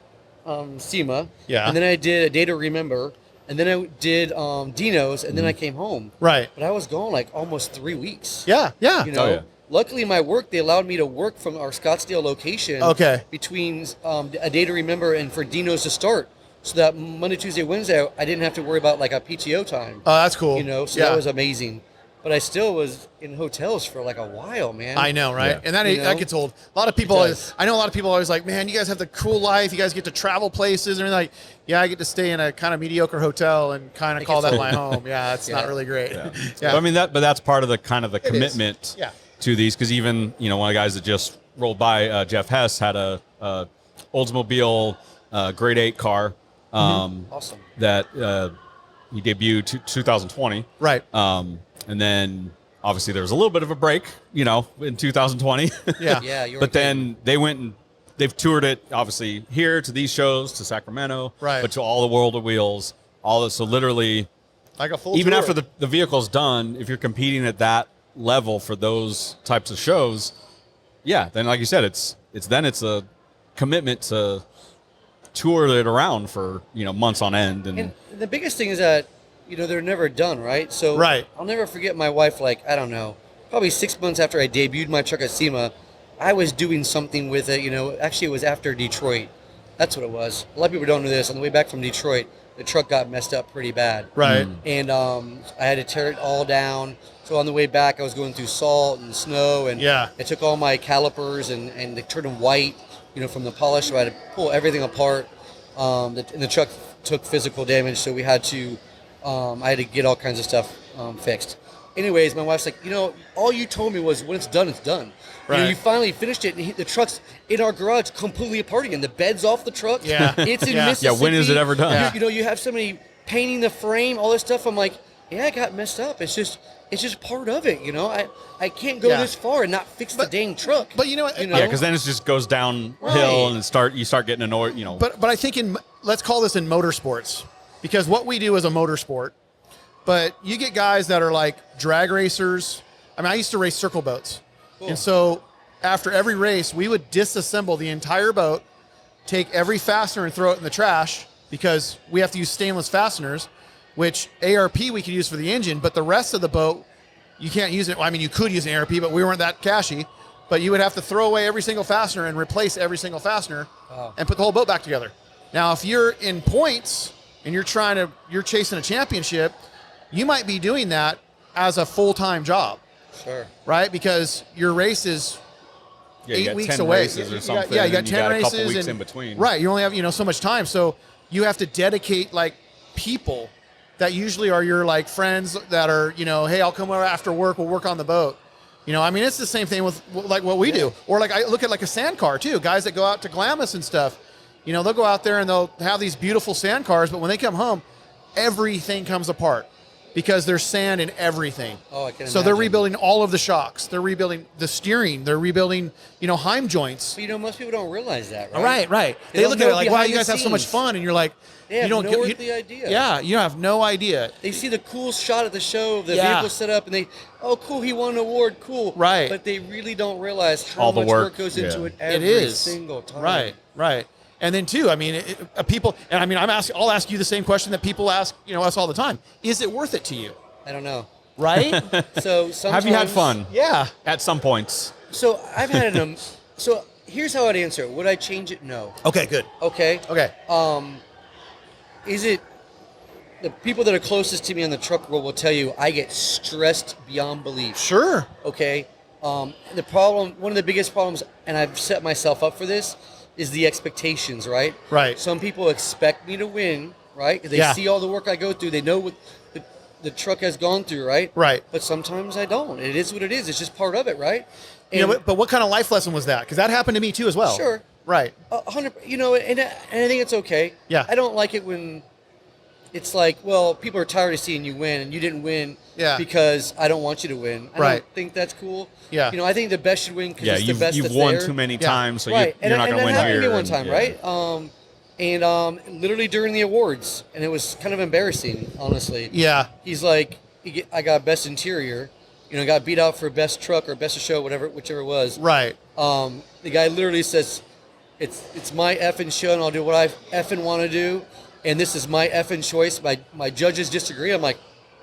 SEMA. Yeah. And then I did a Day to Remember. And then I did Dino's, and then I came home. Right. But I was gone like almost 3 weeks. Yeah. Luckily, my work, they allowed me to work from our Scottsdale location. Okay. Between a Day to Remember and for Dino's to start. So that Monday, Tuesday, Wednesday, I didn't have to worry about like a PTO time. Oh, that's cool. So that was amazing. But I still was in hotels for like a while, man. I know, right? Yeah. And that gets old. A lot of people, I know a lot of people always like, man, you guys have the cool life. You guys get to travel places. And they're like, yeah, I get to stay in a kind of mediocre hotel and kind of call that my home. Yeah, it's not really great. Yeah. I mean, but that's part of the kind of the commitment to these. Because even, one of the guys that just rolled by, Jeff Hess, had a Oldsmobile grade 8 car. Awesome. That he debuted 2020. Right. And then obviously there was a little bit of a break, in 2020. Yeah. But then they've toured it obviously here to these shows, to Sacramento, right, but to all the World of Wheels, all this. So literally, like a full even tour. after the vehicle's done, if you're competing at that level for those types of shows, then like you said, it's a commitment to tour it around for months on end. And the biggest thing is that they're never done, right? So right. I'll never forget my wife, like, I don't know, probably 6 months after I debuted my truck at SEMA, I was doing something with it, actually it was after Detroit. That's what it was. A lot of people don't know this. On the way back from Detroit, the truck got messed up pretty bad. Right. And I had to tear it all down. So on the way back, I was going through salt and snow, and I took all my calipers and they turned them white, from the polish, so I had to pull everything apart. And the truck took physical damage, so we had to I had to get all kinds of stuff fixed. Anyways, my wife's like, all you told me was when it's done, it's done. Right. You finally finished it, and the truck's in our garage completely apart again. The bed's off the truck. Yeah. It's in Mississippi. Yeah, when is it ever done? You have somebody painting the frame, all this stuff. I'm like, it got messed up. It's just part of it, I can't go this far and not fix the dang truck. But you know what? Yeah, because then it just goes downhill and you start getting annoyed, But I think let's call this in motorsports, because what we do is a motorsport. But you get guys that are like drag racers. I mean, I used to race circle boats. Cool. And so after every race, we would disassemble the entire boat, take every fastener and throw it in the trash, because we have to use stainless fasteners, which ARP we could use for the engine, but the rest of the boat, you can't use it. Well, I mean, you could use an ARP, but we weren't that cashy. But you would have to throw away every single fastener and replace every single fastener and put the whole boat back together. Now, if you're in points and you're chasing a championship, you might be doing that as a full-time job. Sure. Right? Because your race is Yeah, 8 you got weeks 10 away. races or something. You got and 10 a races. couple weeks and, in between. Right. You only have, so much time. So you have to dedicate like people that usually are your like friends that are, hey, I'll come over after work. We'll work on the boat. I mean, it's the same thing with like what we do. Or like I look at like a sand car too. Guys that go out to Glamis and stuff, they'll go out there and they'll have these beautiful sand cars, but when they come home, everything comes apart because there's sand in everything. Oh, I can So imagine. they're rebuilding all of the shocks. They're rebuilding the steering. They're rebuilding, heim joints. But, most people don't realize that, right? Right. They They don't look at it know like, wow, behind you the guys have so much scenes. fun. And you're like, They have you no don't earthly idea. Yeah, you have no idea. They see the cool shot at the show of the Yeah. vehicle set up, and oh, cool, he won an award, cool. Right. But they really don't realize how All the much work, goes into yeah. it every It is single time. Right. And then too, I mean, people, and I mean, I'll ask you the same question that people ask, us all the time. Is it worth it to you? I don't know. Right? So sometimes, Have you had fun? Yeah. At some points. So I've had them. So here's how I'd answer it. Would I change it? No. Okay, good. Okay. Okay. Is it the people that are closest to me in the truck world will tell you I get stressed beyond belief. Sure. Okay. The problem, one of the biggest problems, and I've set myself up for this, is the expectations, right? Right. Some people expect me to win, right? 'Cause they Yeah. see all the work I go through. They know what the truck has gone through, right? Right. But sometimes I don't. It is what it is. It's just part of it, right? And But what kind of life lesson was that? Because that happened to me too as well. Sure. Right. 100, and I think it's okay. Yeah. I don't like it when it's like, well, people are tired of seeing you win, and you didn't win Yeah. because I don't want you to win. I Right. don't think that's cool. Yeah. I think the best should win because Yeah, it's the best you've that's won there. too many Yeah. times, so Right. you're not going to win that happened here. to me one and- time, yeah. right? Literally during the awards, and it was kind of embarrassing, honestly. Yeah. He's like, I got best interior, got beat out for best truck or best of show, whichever it was. Right. The guy literally says, it's my effing show, and I'll do what I effing want to do, and this is my effing choice. My judges disagree. I'm like,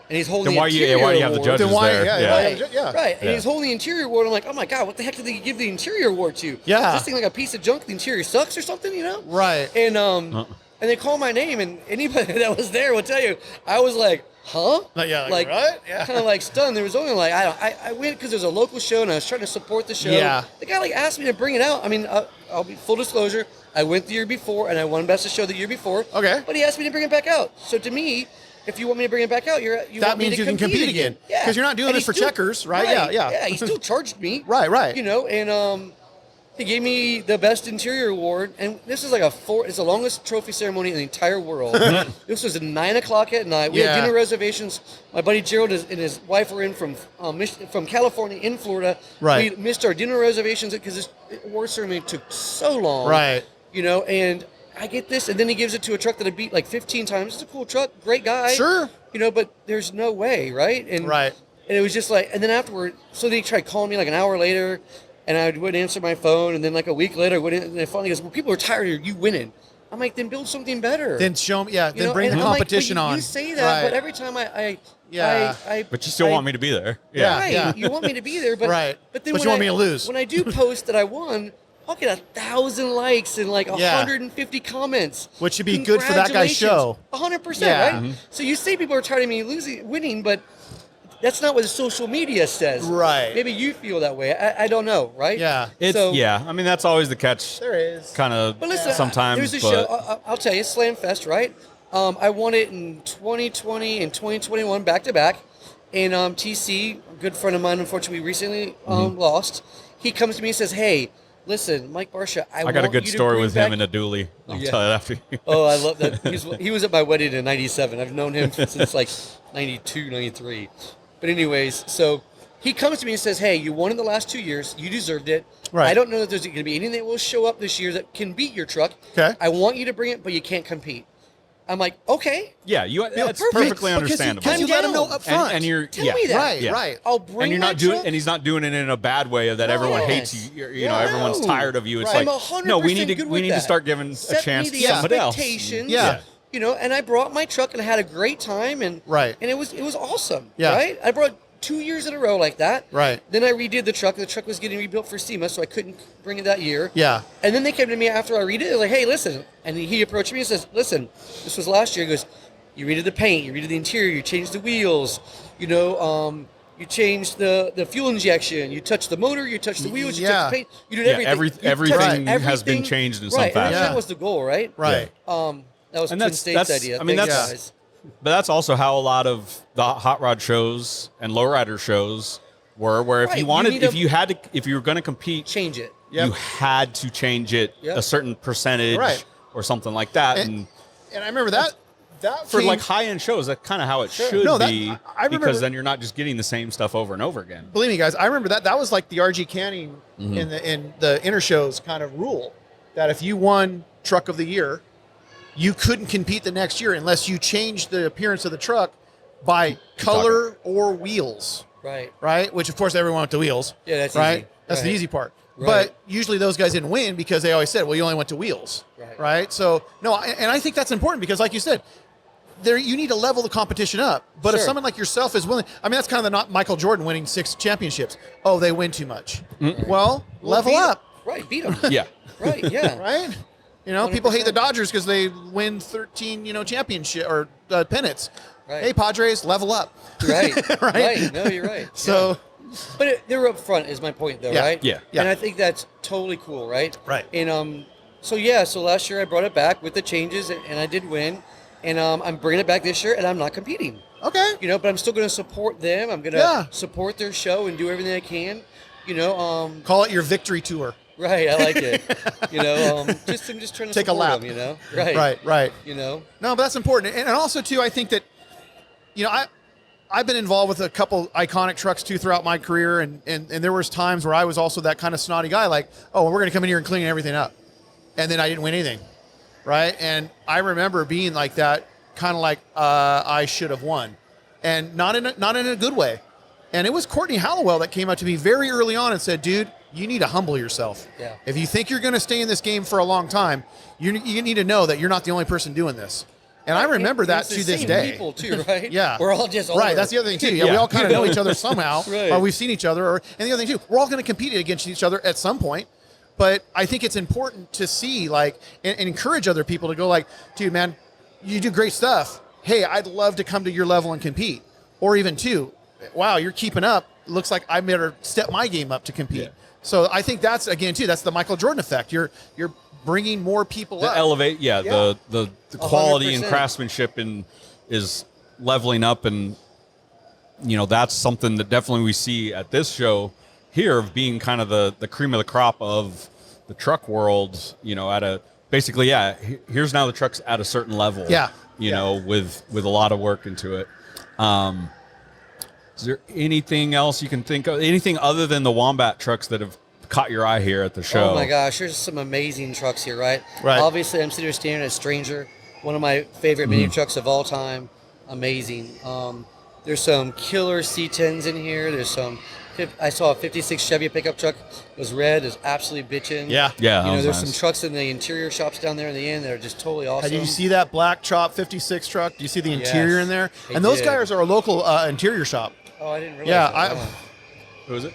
and he's holding Then why the you interior have the award. judges Then why- there? yeah, Yeah. yeah. Right, right. And Yeah. he's holding the interior award. I'm like, oh my God, what the heck did they give the interior award to? Yeah. Is this thing like a piece of junk? The interior sucks or something, Right. And and they call my name, and anybody that was there will tell you, I was like, huh? Yeah, like, what? Yeah. Kind of like stunned. There was only like, I went because there's a local show, and I was trying to support the show. Yeah. The guy asked me to bring it out. I mean, I'll be full disclosure. I went the year before, and I won Best of Show the year before. Okay. But he asked me to bring it back out. So to me, if you want me to bring it back out, you That want me means to you can compete again. Yeah. 'Cause you're not doing And this he for checkers, right? Yeah, yeah. Yeah, he still charged me. Right. And he gave me the best interior award, and this is like it's the longest trophy ceremony in the entire world. This was at 9:00 at night. We Yeah. had dinner reservations. My buddy Gerald and his wife were in from California in Florida. Right. We missed our dinner reservations because this award ceremony took so long. Right. And I get this, and then he gives it to a truck that I beat like 15 times. It's a cool truck, great guy. Sure. But there's no way, right? And Right. And it was just like, and then afterward, so they tried calling me like an hour later, and I wouldn't answer my phone, and then like a week later, and then finally goes, well, people are tired of you winning. I'm like, then build something better. Then show me, yeah. Then bring and the I'm like, competition but on. You say that, Right. but every time I But you still want me to be there. Yeah. Right, you want me to be there, but Right. But then But when you want me to lose. When I do post that I won, I'll get 1,000 likes and like Yeah. 150 comments. Which should be good for that guy's show. 100%, Yeah. right? Mhm. So you say people are tired of me winning, but that's not what the social media says. Right. Maybe you feel that way. I don't know, right? Yeah. Yeah. I mean, that's always the catch. There is. Kind of But listen, sometimes. there's a but show. I'll tell you, Slam Fest, right? I won it in 2020 and 2021 back to back. And TC, a good friend of mine, unfortunately, recently lost. He comes to me and says, "Hey, listen, Mike Barcia, I I got a want good you to story bring with back him in a dually. I'll Yeah. tell you after. Oh, I love that. He was at my wedding in 97. I've known him since like 92, 93. But anyways, so he comes to me and says, hey, you won in the last 2 years. You deserved it. Right. I don't know that there's going to be anything that will show up this year that can beat your truck. Okay. I want you to bring it, but you can't compete. I'm like, okay. Yeah, that's perfect. perfectly Because understandable. Because you I'm let him know down. up front. And you're Tell me that. Right, yeah. right. I'll bring And you're my not doing, truck. and he's not doing it in a bad way that everyone hates you. You know, No. everyone's tired of you. It's I'm like, 100% no, we need good to with to that. start giving Set a chance me to the somebody else. expectations. Yeah. And I brought my truck and I had a great time and Right. and it was awesome. Yeah. Right? I brought 2 years in a row like that. Right. Then I redid the truck. The truck was getting rebuilt for SEMA, so I couldn't bring it that year. Yeah. And then they came to me after I redid it, like, hey, listen. And he approached me and says, listen, this was last year. He goes, you redid the paint, you redid the interior, you changed the wheels, You changed the fuel injection. You touched the motor. You touched the wheels. You touched the paint. You did everything. Everything has been changed in some fashion. Right, that was the goal, right? Right. That was Twin State's idea. I mean, Thanks, that's guys. But that's also how a lot of the hot rod shows and lowrider shows were, where if you wanted, if you were going to compete, change it. Yep. you had to change it a certain percentage or something like that. And I remember that for like high-end shows, that's kind of how it should be, I remember, because then you're not just getting the same stuff over and over again. Believe me, guys, I remember that was like the RG Canning in the inner shows kind of rule, that if you won truck of the year, you couldn't compete the next year unless you changed the appearance of the truck by color or wheels. Right. Which, of course, everyone went to wheels. Yeah, that's right. Easy. That's the easy part. Right. But usually those guys didn't win because they always said, well, you only went to wheels. Right. So, no, and I think that's important because, like you said, you need to level the competition up. But if someone like yourself is willing, I mean, that's kind of the Michael Jordan winning 6 championships. Oh, they win too much. Well, level up. Right. Beat them. Yeah. Right. Yeah. Right. You know, 100%. People hate the Dodgers because they win 13, championship or pennants. Right. Hey, Padres, level up. Right. Right. No, you're right. So, but they're up front is my point, though, right? Yeah. And I think that's totally cool, right? Right. And so last year I brought it back with the changes, and I did win, and I'm bringing it back this year, and I'm not competing. Okay. But I'm still going to support them. I'm going to support their show and do everything I can. Call it your victory tour. Right, I like it. I'm just trying to take a lap. Them, Right. No, but that's important, and also too, I think that, I've been involved with a couple iconic trucks too throughout my career, and there was times where I was also that kind of snotty guy, like, oh, well, we're going to come in here and clean everything up, and then I didn't win anything, right? And I remember being like that, kind of like I should have won, and not in a good way. And it was Courtney Hallowell that came up to me very early on and said, dude, you need to humble yourself. Yeah. If you think you're going to stay in this game for a long time, you need to know that you're not the only person doing this. And I remember that to this day. People too, right? Yeah. We're all just older. Right. That's the other thing too. Yeah. We all kind of know each other somehow. Right. Or we've seen each other. And the other thing too, we're all going to compete against each other at some point. But I think it's important to see, like, and encourage other people to go like, dude, man, you do great stuff. Hey, I'd love to come to your level and compete. Or even two, wow, you're keeping up. Looks like I better step my game up to compete. Yeah. So I think that's, again, too, that's the Michael Jordan effect. You're bringing more people up. Elevate, the quality 100%. And craftsmanship is leveling up, and that's something that definitely we see at this show here, of being kind of the cream of the crop of the truck world. At a basically, here's now the truck's at a certain level. Yeah. With a lot of work into it. Is there anything else you can think of? Anything other than the Wombat trucks that have caught your eye here at the show? Oh my gosh, there's some amazing trucks here, right? Obviously, I'm sitting here standing at Stranger, one of my favorite mini trucks of all time. Amazing. There's some killer C10s in here. There's some. I saw a 56 Chevy pickup truck. It was red. It was absolutely bitching. Yeah. There's nice. some trucks in the interior shops down there in the end that are just totally awesome. Did you see that black chop 56 truck? Do you see the interior in there? And those guys are a local interior shop. Oh, I didn't realize that. Who is it?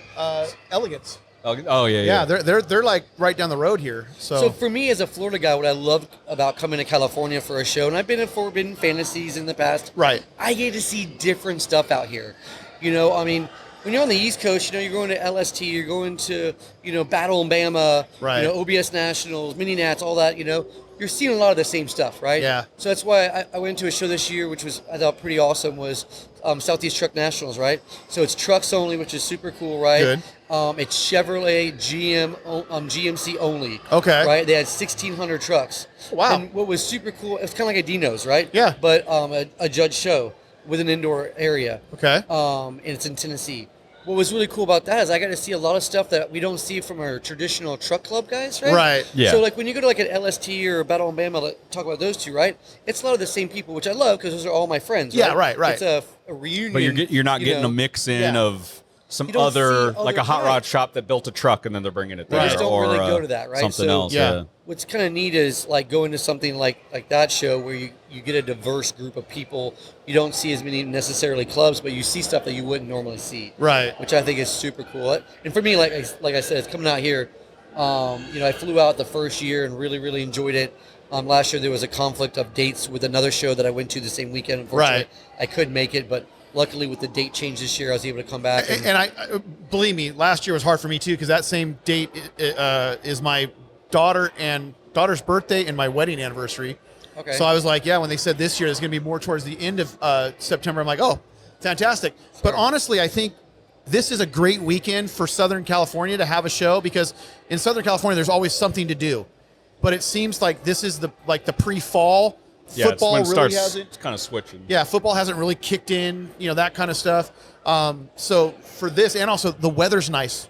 Elegance. Oh yeah. Yeah, they're like right down the road here. So for me as a Florida guy, what I love about coming to California for a show, and I've been in Forbidden Fantasies in the past. Right. I get to see different stuff out here. I mean, when you're on the East Coast, you're going to LST, you're going to, Battle and Bama, right. OBS Nationals, Mini Nats, all that, you're seeing a lot of the same stuff, right? Yeah. So that's why I went to a show this year, which was, I thought, pretty awesome, was Southeast Truck Nationals, right? So it's trucks only, which is super cool, right? Good. It's Chevrolet, GMC only. Okay. Right? They had 1,600 trucks. Wow. And what was super cool, it's kind of like a Dino's, right? Yeah. But a judge show with an indoor area. Okay. And it's in Tennessee. What was really cool about that is I got to see a lot of stuff that we don't see from our traditional truck club guys, right? Right. Yeah. So like when you go to like an LST or a Battle and Bama, talk about those two, right? It's a lot of the same people, which I love because those are all my friends. Yeah, right. Right. It's a reunion. But you're not getting a mix in of some You don't see other, other like a hot rod right. shop that built a truck and then they're bringing it there. You just don't or really go to that, right? Something So- else. Yeah. Yeah. What's kind of neat is like going to something like that show where you get a diverse group of people. You don't see as many necessarily clubs, but you see stuff that you wouldn't normally see. Right. Which I think is super cool. And for me, like I said, it's coming out here. I flew out the first year and really, really enjoyed it. Last year there was a conflict of dates with another show that I went to the same weekend. Unfortunately, Right. I couldn't make it, but luckily with the date change this year, I was able to come back. And I believe me, last year was hard for me too, because that same date is my daughter's birthday and my wedding anniversary. Okay. So I was like, yeah, when they said this year it's going to be more towards the end of September, I'm like, oh, fantastic. But honestly, I think this is a great weekend for Southern California to have a show, because in Southern California there's always something to do. But it seems like this is the pre-fall. Yeah, Football it's when really it starts, hasn't. it's kind of switching. Yeah, football hasn't really kicked in, that kind of stuff. So for this, and also the weather's nice.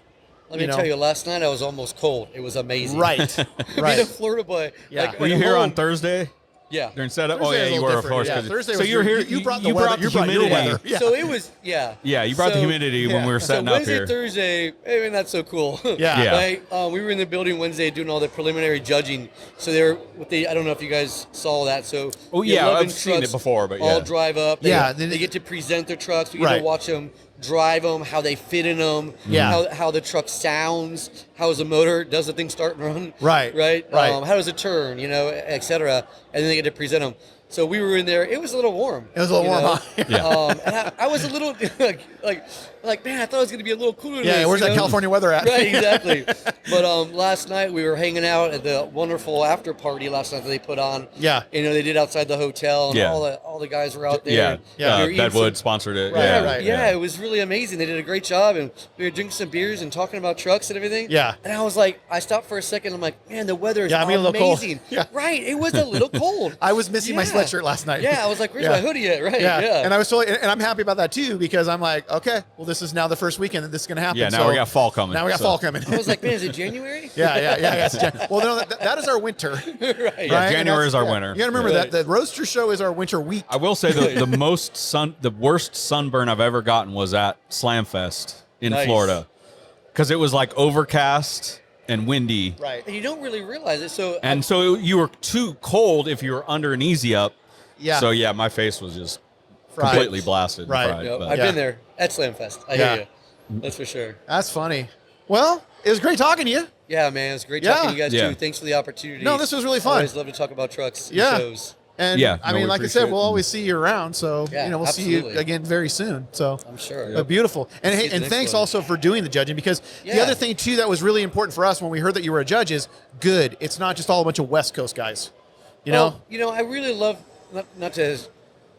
Let me tell you, last night I was almost cold. It was amazing. Right, Being right. a Florida boy. Yeah. Like, Were you at here home- on Thursday? Yeah. During setup? Thursday Oh, yeah, was a you little were, of course. different. Yeah, Thursday so was you're here. you brought the you weather. brought the You brought your humidity. weather. Yeah. So it was, yeah. Yeah, you brought the humidity when we were setting so up Wednesday, here. Thursday, maybe not so cool. Yeah. Yeah. Right? We were in the building Wednesday doing all the preliminary judging. So I don't know if you guys saw that. So Oh, the yeah, 11 I've seen it trucks before, but all yeah. drive up. Yeah, They get to present their trucks. We get Right. to watch them drive them, how they fit in them, Yeah. how the truck sounds, how is the motor, does the thing start and run? Right. Right? Right. How does it turn, et cetera. And then they get to present them. So we were in there. It was a little warm. It was a little warm, huh? Yeah. And I was a little like, man, I thought it was going to be a little cooler. than Yeah, this, where's that California weather at? Right, exactly. But last night we were hanging out at the wonderful after party last night that they put on. Yeah. They did outside the hotel, and Yeah. all the guys were out there. Yeah, and Yeah. we were eating Bedwood some- sponsored it. Right, yeah, right. Yeah, it was really amazing. They did a great job, and we were drinking some beers and talking about trucks and everything. Yeah. And I was like, I stopped for a second. I'm like, man, the weather is Yeah, I mean, a little cold. amazing. Yeah. Right, it was a little cold. I was missing my Yeah. sweatshirt last night. Yeah, I was like, where's Yeah. my hoodie at? Right, Yeah. yeah. And I was totally, and I'm happy about that too, because I'm like, okay, well, this is now the first weekend that this is going to happen. Yeah, now we got fall coming. Now we got so. fall coming. I was like, man, is it January? yeah. Yes, well, no, that is our winter. Right. Yeah, right? January And that's- is our yeah. winter. You got to remember Right. that the roaster show is our winter week. I will say the worst sunburn I've ever gotten was at Slamfest in Nice. Florida, because it was like overcast and windy, Right. And you don't really realize it. So and so you were too cold if you were under an easy up. Yeah. So yeah, my face was just Fried. completely blasted. and Right. fried, Yep, but- I've Yeah. been there at Slamfest. I Yeah. hear you. That's for sure. That's funny. Well, it was great talking to you. Yeah, man, it's great Yeah. talking to you guys Yeah. too. Thanks for the opportunity. No, this was really fun. I always love to talk about trucks and Yeah. shows. And Yeah, I no, mean, we like I said, appreciate we'll it. always see you around. So, Yeah, we'll see you absolutely. again very soon. So, I'm sure. But beautiful. And See hey, the and next thanks one. also for doing the judging, because the Yeah. other thing too that was really important for us when we heard that you were a judge is good. It's not just all a bunch of West Coast guys. You know? I really love not to,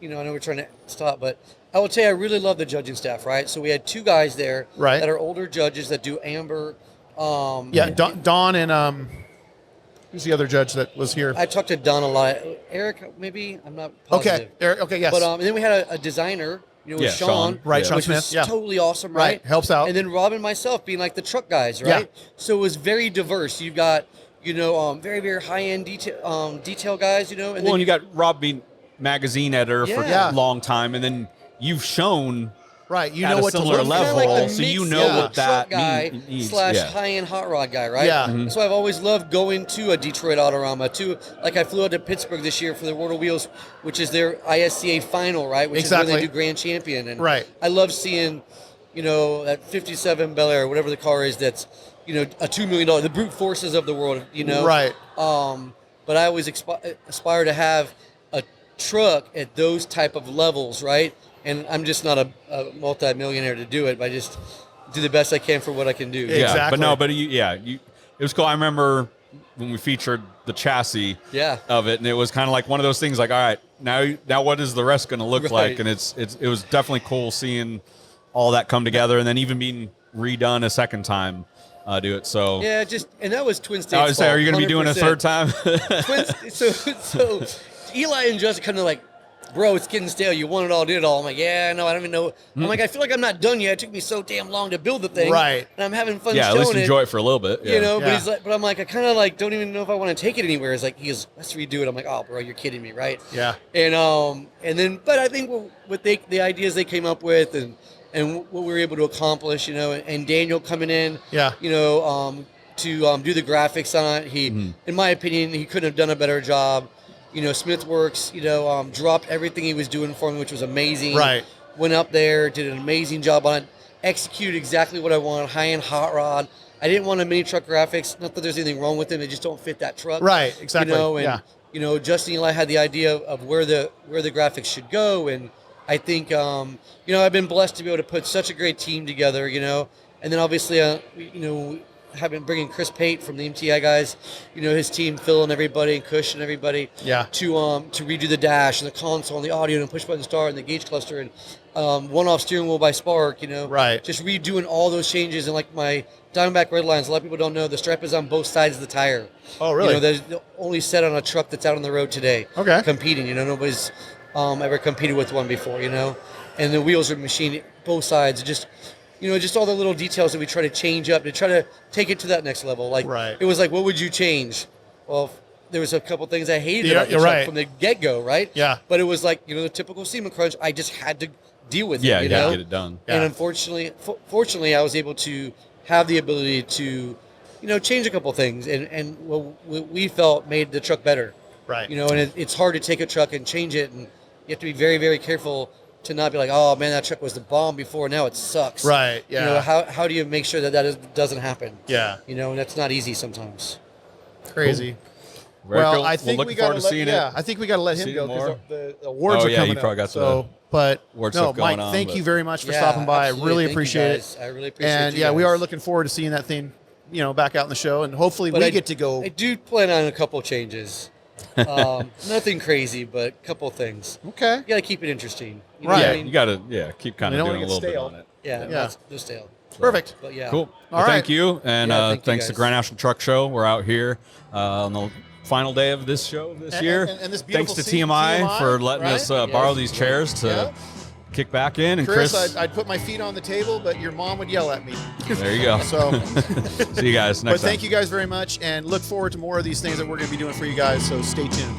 I know we're trying to stop, but I will tell you, I really love the judging staff. Right. So we had two guys there Right. that are older judges that do amber. Yeah, Don and who's the other judge that was here? I talked to Don a lot. Eric, maybe I'm not positive. Okay, Eric, okay, yes. But and then we had a designer, with Yeah, Sean, Sean. Right, Yeah. Sean which Smith. was Yeah, totally awesome, Right, right? helps out. And then Rob and myself being like the truck guys, Yeah. right? So it was very diverse. You've got, very, very high-end detail guys, and Well, then and you got Rob being magazine editor for Yeah. a long time, and then you've shown right. You at know a what to similar look Kinda level, like the so you mixed know Yeah. what that truck guy means. slash Yeah. high-end hot rod guy, right? Yeah. Mm-hmm. So I've always loved going to a Detroit Autorama. Like I flew out to Pittsburgh this year for the World of Wheels, which is their ISCA final, right? Which is Exactly. where they do Grand Champion. And Right. I love seeing, that 57 Bel Air, whatever the car is, that's a $2 million, the brute forces of the world, Right. But I always aspire to have a truck at those type of levels, right? And I'm just not a multi-millionaire to do it, but I just do the best I can for what I can do. Yeah. Yeah, Exactly. but no, but it was cool. I remember when we featured the chassis Yeah. of it, and it was kind of like one of those things. Like, all right, now what is the rest going to look Right. like? And it was definitely cool seeing all that come together, and then even being redone a second time, do it. So Yeah, and that was Twin States. I would say, are you going to be doing a third 100%. time? So Eli and Justin kind of like, bro, it's getting stale. You want it all, did it all. I'm like, yeah, no, I don't even know. I'm like, I feel like I'm not done yet. It took me so damn long to build the thing. Right. And I'm having fun Yeah, at showing least enjoy it for a little bit. Yeah. But Yeah. he's like, but I'm like, I kind of like don't even know if I want to take it anywhere. It's like, he goes, let's redo it. I'm like, oh, bro, you're kidding me, right? Yeah. And then, but I think what the ideas they came up with and what we were able to accomplish, and Daniel coming in, Yeah. to do the graphics on it. He, in my opinion, he couldn't have done a better job. Smithworks, dropped everything he was doing for me, which was amazing. Right. Went up there, did an amazing job on it, executed exactly what I wanted, high-end hot rod. I didn't want a mini truck graphics. Not that there's anything wrong with them; they just don't fit that truck. Right, exactly. And Justin and Eli had the idea of where the graphics should go, and I think, I've been blessed to be able to put such a great team together, and then obviously, bringing Chris Pate from the MTI guys, his team, Phil and everybody, and Cush and everybody, to redo the dash and the console and the audio and push button start and the gauge cluster and one-off steering wheel by Spark, just redoing all those changes. And like my Diamondback red lines, a lot of people don't know the strap is on both sides of the tire. Oh, really? That's only set on a truck that's out on the road today. Okay. Competing, nobody's ever competed with one before, and the wheels are machined both sides. Just all the little details that we try to change up to try to take it to that next level. Like, It was like, what would you change? Well, there was a couple things I hated about the truck from the get-go, right? Yeah. But it was like, the typical seam crunch, I just had to deal with it, you gotta know? get it done. And unfortunately, fortunately, I was able to have the ability to, change a couple things and what we felt made the truck better. Right. And it's hard to take a truck and change it, and you have to be very, very careful to not be like, oh man, that truck was the bomb before, now it sucks. Right. Yeah. How do you make sure that doesn't happen? Yeah. And that's not easy sometimes. Crazy. Very cool. I think we got to let. Yeah, I think we got to let him go because the awards are coming you probably up. got so, but award no, stuff going Mike, on, thank you very much for stopping by. Absolutely. I really Thank appreciate you it. I really appreciate it. And you guys. we are looking forward to seeing that thing, back out in the show, and hopefully we get to go. I do plan on a couple changes. Nothing crazy, but a couple things. Okay. You got to keep it interesting. You know Right. what Yeah, I mean? you got to keep kind of doing a little bit on it. Yeah. No stale. Perfect. But yeah. Cool. All Well, right. thank you, and thank you thanks to guys. Grand National Truck Show. We're out here on the final day of this show this year. And this thanks beautiful to seat, TMI for letting right? us borrow these chairs to kick back in. And Chris, I'd put my feet on the table, but your mom would yell at me. there you go. So, See you guys next but time. thank you guys very much, and look forward to more of these things that we're going to be doing for you guys. So stay tuned.